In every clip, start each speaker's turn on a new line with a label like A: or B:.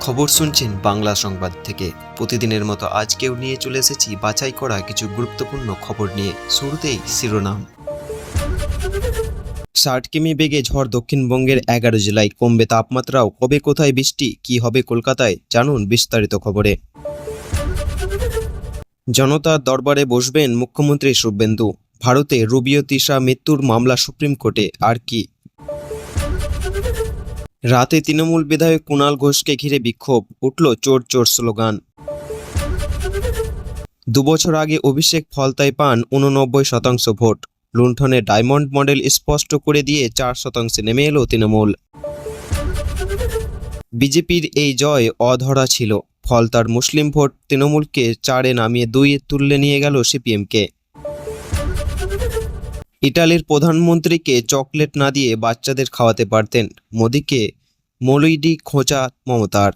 A: খবর শুনছেন বাংলা সংবাদ থেকে। প্রতিদিনের মতো আজকেও নিয়ে চলে এসেছি বাছাই করা কিছু গুরুত্বপূর্ণ খবর নিয়ে। শুরুতেই শিরোনাম। 60 কিমি বেগে ঝড় দক্ষিণবঙ্গের 11 জেলায়, কমবে তাপমাত্রাও। কবে কোথায় বৃষ্টি, কি হবে কলকাতায়, জানুন বিস্তারিত খবরে। জনতার দরবারে বসবেন মুখ্যমন্ত্রী শুভেন্দু। ভারতে রুবিও তিশা মৃত্যুর মামলা সুপ্রিম কোর্টে। আর কি, রাতে তৃণমূল বিধায়ক কুণাল ঘোষকে ঘিরে বিক্ষোভ, উঠল চোর চোর স্লোগান। 2 বছর আগে অভিষেক ফলতায় পান 89% ভোট। লুণ্ঠনে ডায়মন্ড মডেল স্পষ্ট করে দিয়ে 4% নেমে এলো তৃণমূল। বিজেপির এই জয় অধরা ছিল। ফলতার মুসলিম ভোট তৃণমূলকে 4-এ নামিয়ে 2-এ তুলে নিয়ে গেল সিপিএমকে। ইটালির প্রধানমন্ত্রীকে চকলেট না দিয়ে বাচ্চাদের খাওয়াতে পারতেন। মোদিকে মৌলুইডি খোঁচা মমতার।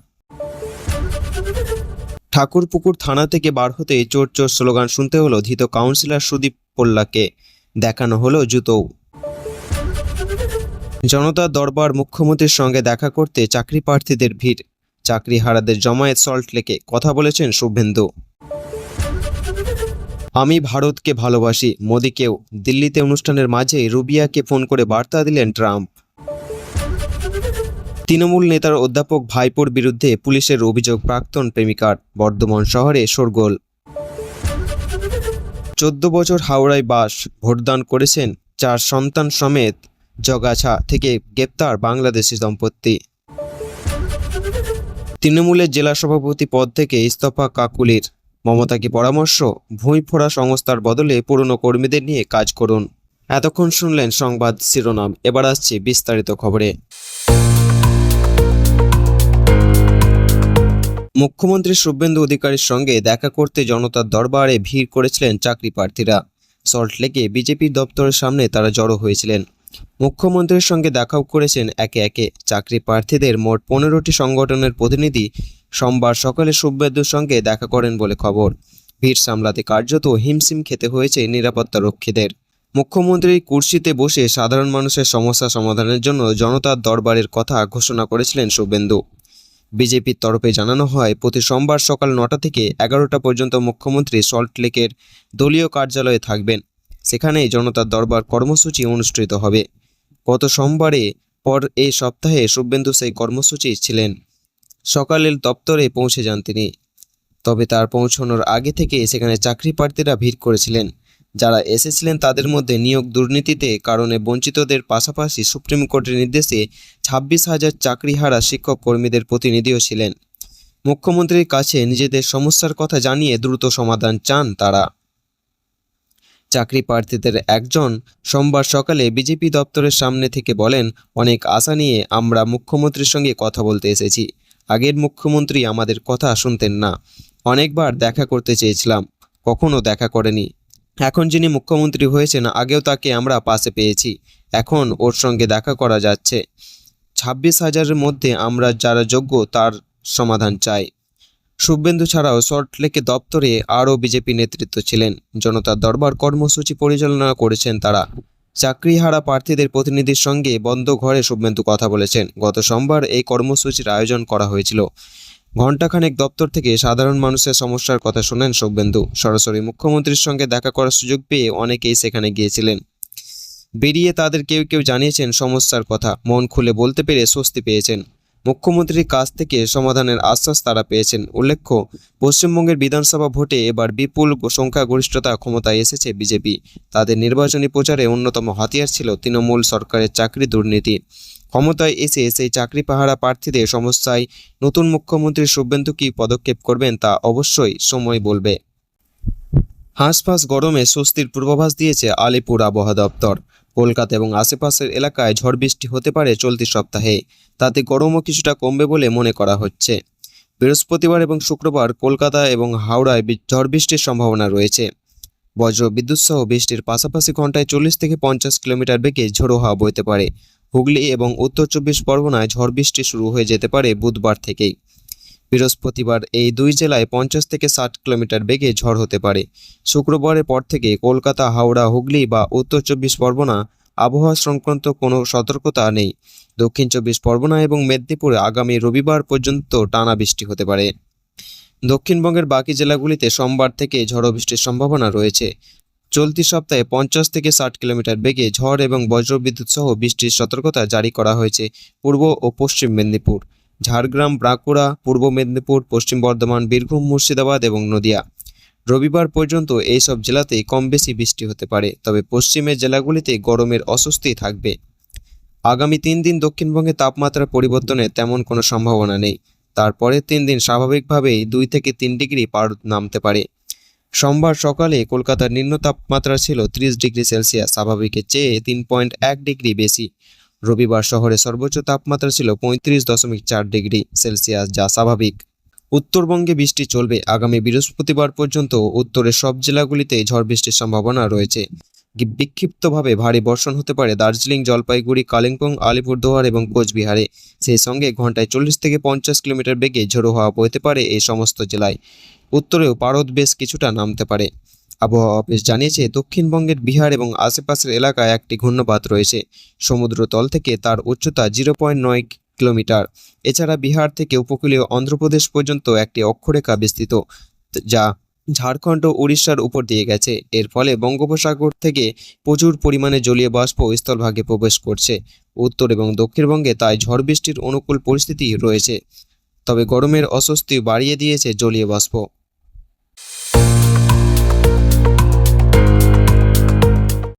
A: ঠাকুরপুকুর থানা থেকে বার হতে চোর চোর স্লোগান শুনতে হলো ধৃত কাউন্সিলর সুদীপ পোল্লাকে। দেখানো হলো জুতো। জনতার দরবার, মুখ্যমন্ত্রীর সঙ্গে দেখা করতে চাকরি প্রার্থীদের ভিড়। চাকরিহারাদের জমায়েত সল্টলেকে, কথা বলেছেন শুভেন্দু। আমি ভারতকে ভালোবাসি, মোদিকেও। দিল্লিতে অনুষ্ঠানের মাঝে রুবিয়াকে ফোন করে বার্তা দিলেন ট্রাম্প। তৃণমূল নেতার অধ্যাপক ভাইপোর বিরুদ্ধে পুলিশের অভিযোগ প্রাক্তন প্রেমিকার। বর্ধমান শহরে শোরগোল। 14 বছর হাওড়ায় বাস, ভোটদান করেছেন 4 সন্তান সমেত। জগাছা থেকে গ্রেপ্তার বাংলাদেশি দম্পতি। তৃণমূলের জেলা সভাপতি পদ থেকে ইস্তফা কাকুলির। মমতাকে পরামর্শ, ভুঁই ফোড়া সংস্থার বদলে পুরনো কর্মীদের নিয়ে কাজ করুন। এতক্ষণ শুনলেন সংবাদ শিরোনাম, এবার আসছে বিস্তারিত খবরে। মুখ্যমন্ত্রী শুভেন্দু অধিকারীর সঙ্গে দেখা করতে জনতার দরবারে ভিড় করেছিলেন চাকরি প্রার্থীরা। সল্টলেকে বিজেপির দপ্তরের সামনে তারা জড়ো হয়েছিলেন। মুখ্যমন্ত্রীর সঙ্গে দেখাও করেছেন একে একে চাকরি প্রার্থীদের মোট 15টি সংগঠনের প্রতিনিধি। সোমবার সকালে শুভেন্দুর সঙ্গে দেখা করেন বলে খবর। ভিড় সামলাতে কার্যত হিমশিম খেতে হয়েছে নিরাপত্তা রক্ষীদের। মুখ্যমন্ত্রী কুর্সিতে বসে সাধারণ মানুষের সমস্যা সমাধানের জন্য জনতার দরবারের কথা ঘোষণা করেছিলেন শুভেন্দু। বিজেপির তরফে জানানো হয়, প্রতি সোমবার সকাল 9টা থেকে 11টা পর্যন্ত মুখ্যমন্ত্রী সল্টলেকের দলীয় কার্যালয়ে থাকবেন। সেখানেই জনতার দরবার কর্মসূচি অনুষ্ঠিত হবে। গত সোমবারে পর এই সপ্তাহে শুভেন্দু সেই কর্মসূচি ছিলেন। সকালের দপ্তরে পৌঁছে যান তিনি। তবে তার পৌঁছানোর আগে থেকে সেখানে চাকরি প্রার্থীরা ভিড় করেছিলেন। যারা এসেছিলেন তাদের মধ্যে নিয়োগ দুর্নীতিতে কারণে বঞ্চিতদের পাশাপাশি সুপ্রিম কোর্টের নির্দেশে 26,000 চাকরিহারা শিক্ষক কর্মীদের প্রতিনিধিও ছিলেন। মুখ্যমন্ত্রীর কাছে নিজেদের সমস্যার কথা জানিয়ে দ্রুত সমাধান চান তারা। চাকরি প্রার্থীদের একজন সোমবার সকালে বিজেপি দপ্তরের সামনে থেকে বলেন, অনেক আশা নিয়ে আমরা মুখ্যমন্ত্রীর সঙ্গে কথা বলতে এসেছি। আগের মুখ্যমন্ত্রী আমাদের কথা শুনতেন না। অনেকবার দেখা করতে চেয়েছিলাম, কখনো দেখা করেনি। এখন যিনি মুখ্যমন্ত্রী হয়েছেন, আগেও তাকে আমরা পাশে পেয়েছি। এখন ওর সঙ্গে দেখা করা যাচ্ছে। 26,000-এর মধ্যে আমরা যারা যোগ্য তার সমাধান চাই। শুভেন্দু ছাড়াও সল্টলেকে দপ্তরে আরও বিজেপি নেতৃত্ব ছিলেন। জনতার দরবার কর্মসূচি পরিচালনা করেছেন তারা। চাকরিহারা প্রার্থীদের প্রতিনিধির সঙ্গে বন্ধ ঘরে শুভেন্দু কথা বলেছেন। গত সোমবার এই কর্মসূচির আয়োজন করা হয়েছিল। ঘণ্টাখানেক দপ্তর থেকে সাধারণ মানুষের সমস্যার কথা শোনেন শুভেন্দু। সরাসরি মুখ্যমন্ত্রীর সঙ্গে দেখা করার সুযোগ পেয়ে অনেকেই সেখানে গিয়েছিলেন। বেরিয়ে তাদের কেউ কেউ জানিয়েছেন সমস্যার কথা, মন খুলে বলতে পেরে স্বস্তি পেয়েছেন। মুখ্যমন্ত্রীর কাছ থেকে সমাধানের আশ্বাস তারা পেয়েছেন। উল্লেখ্য, পশ্চিমবঙ্গের বিধানসভা ভোটে এবার বিপুল সংখ্যাগরিষ্ঠতা ক্ষমতায় এসেছে বিজেপি। তাদের নির্বাচনী প্রচারে অন্যতম হাতিয়ার ছিল তৃণমূল সরকারের চাকরি দুর্নীতি। ক্ষমতায় এসে সেই চাকরি পাহারা প্রার্থীদের সমস্যায় নতুন মুখ্যমন্ত্রী শুভেন্দু কী পদক্ষেপ করবেন তা অবশ্যই সময় বলবে। হাঁসফাঁস গরমে স্বস্তির পূর্বাভাস দিয়েছে আলিপুর আবহাওয়া দপ্তর। কলকাতা এবং আশেপাশের এলাকায় ঝড় বৃষ্টি হতে পারে চলতি সপ্তাহে। তাতে গরমও কিছুটা কমবে বলে মনে করা হচ্ছে। বৃহস্পতিবার এবং শুক্রবার কলকাতা এবং হাওড়ায় ঝড় বৃষ্টির সম্ভাবনা রয়েছে। বজ্র বিদ্যুৎ সহ বৃষ্টির পাশাপাশি ঘন্টায় 40 থেকে 50 কিলোমিটার বেগে ঝোড়ো হাওয়া বইতে পারে। হুগলি এবং উত্তর 24 পরগনায় ঝড় বৃষ্টি শুরু হয়ে যেতে পারে বুধবার থেকেই। বৃহস্পতিবার এই দুই জেলায় 50 থেকে 60 কিলোমিটার বেগে ঝড় হতে পারে। শুক্রবারের পর থেকে কলকাতা, হাওড়া, হুগলি বা উত্তর 24 পরগনা আবহাওয়া সংক্রান্ত কোনো সতর্কতা নেই। দক্ষিণ 24 পরগনা এবং মেদিনীপুরে আগামী রবিবার পর্যন্ত টানা বৃষ্টি হতে পারে। দক্ষিণবঙ্গের বাকি জেলাগুলিতে সোমবার থেকে ঝড়ো বৃষ্টির সম্ভাবনা রয়েছে। চলতি সপ্তাহে 50 থেকে 60 কিলোমিটার বেগে ঝড় এবং বজ্রবিদ্যুৎ সহ বৃষ্টির সতর্কতা জারি করা হয়েছে পূর্ব ও পশ্চিম মেদিনীপুর, ঝাড়গ্রাম, বাঁকুড়া, পূর্ব মেদিনীপুর, পশ্চিম বর্ধমান, বীরভূম, মুর্শিদাবাদ এবং নদিয়া। রবিবার পর্যন্ত এই সব জেলাতেই কম বেশি বৃষ্টি হতে পারে, তবে পশ্চিমের জেলাগুলিতে গরমের অস্বস্তি থাকবে। আগামী 3 দিন দক্ষিণবঙ্গে তাপমাত্রার পরিবর্তনের তেমন কোনো সম্ভাবনা নেই। তারপরের 3 দিন স্বাভাবিকভাবেই 2 থেকে 3 ডিগ্রি পারদ নামতে পারে। সোমবার সকালে কলকাতার নিম্ন তাপমাত্রা ছিল 30 ডিগ্রি সেলসিয়াস, স্বাভাবিকের চেয়ে 3.1 ডিগ্রি বেশি। রবিবার শহরে সর্বোচ্চ তাপমাত্রা ছিল 35.4 ডিগ্রি সেলসিয়াস, যা স্বাভাবিক। উত্তরবঙ্গে বৃষ্টি চলবে। আগামী বৃহস্পতিবার পর্যন্ত উত্তরের সব জেলাগুলিতে ঝড় বৃষ্টির সম্ভাবনা রয়েছে। বিক্ষিপ্তভাবে ভারী বর্ষণ হতে পারে দার্জিলিং, জলপাইগুড়ি, কালিম্পং, আলিপুরদুয়ার এবং কোচবিহারে। সেই সঙ্গে ঘন্টায় 40 থেকে 50 কিলোমিটার বেগে ঝোড়ো হাওয়া বইতে পারে এই সমস্ত জেলায়। উত্তরেও পারদ বেশ কিছুটা নামতে পারে। আবহাওয়া অফিস জানিয়েছে, দক্ষিণবঙ্গের বিহার এবং আশেপাশের এলাকায় একটি ঘূর্ণবাত রয়েছে। সমুদ্রতল থেকে তার উচ্চতা 0.9 কিলোমিটার। এছাড়া বিহার থেকে উপকূলীয় অন্ধ্রপ্রদেশ পর্যন্ত একটি অক্ষরেখা বিস্তৃত, যা ঝাড়খণ্ড ও উড়িষ্যার উপর দিয়ে গেছে। এর ফলে বঙ্গোপসাগর থেকে প্রচুর পরিমাণে জলীয় বাষ্প স্থলভাগে প্রবেশ করছে। উত্তর এবং দক্ষিণবঙ্গে তাই ঝড় বৃষ্টির অনুকূল পরিস্থিতি রয়েছে, তবে গরমের অস্বস্তি বাড়িয়ে দিয়েছে জলীয় বাষ্প।